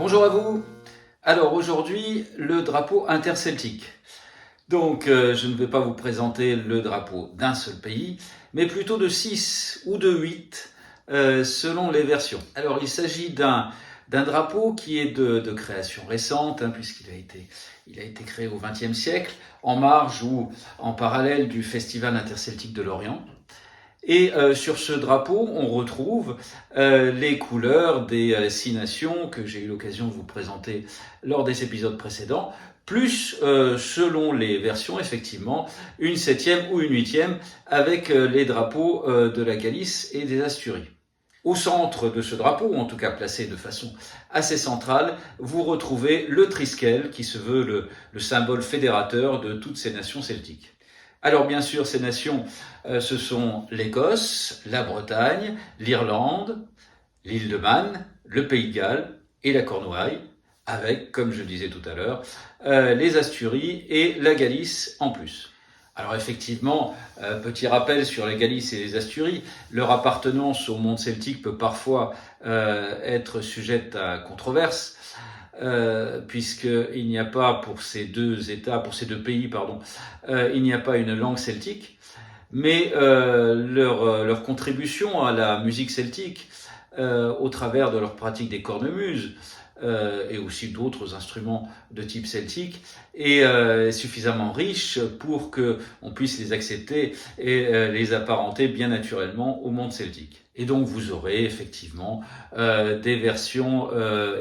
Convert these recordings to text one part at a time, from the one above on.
Bonjour à vous. Alors aujourd'hui, le drapeau interceltique. Donc je ne vais pas vous présenter le drapeau d'un seul pays, mais plutôt de 6 ou de 8 selon les versions. Alors il s'agit d'un drapeau qui est de création récente, puisqu'il a été créé au XXe siècle, en marge ou en parallèle du Festival interceltique de Lorient. Et sur ce drapeau, on retrouve les couleurs des 6 nations que j'ai eu l'occasion de vous présenter lors des épisodes précédents, plus, selon les versions, effectivement, une 7e ou une 8e avec les drapeaux de la Galice et des Asturies. Au centre de ce drapeau, ou en tout cas placé de façon assez centrale, vous retrouvez le triskel qui se veut le symbole fédérateur de toutes ces nations celtiques. Alors bien sûr, ces nations, ce sont l'Écosse, la Bretagne, l'Irlande, l'île de Man, le Pays de Galles et la Cornouaille, avec, comme je le disais tout à l'heure, les Asturies et la Galice en plus. Alors effectivement, petit rappel sur la Galice et les Asturies, leur appartenance au monde celtique peut parfois être sujette à controverse, puisqu'il n'y a pas pour ces deux pays, il n'y a pas une langue celtique, mais leur contribution à la musique celtique, au travers de leur pratique des cornemuses, et aussi d'autres instruments de type celtique, est suffisamment riche pour qu'on puisse les accepter et les apparenter bien naturellement au monde celtique. Et donc vous aurez effectivement des versions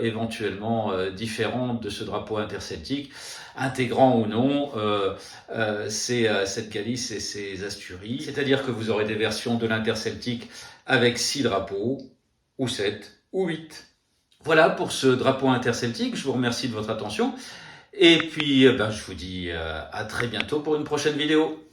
éventuellement différentes de ce drapeau interceltique, intégrant ou non cette Galice et ces Asturies. C'est-à-dire que vous aurez des versions de l'interceltique avec 6 drapeaux, ou 7, ou 8. Voilà pour ce drapeau interceltique, je vous remercie de votre attention. Et puis je vous dis à très bientôt pour une prochaine vidéo.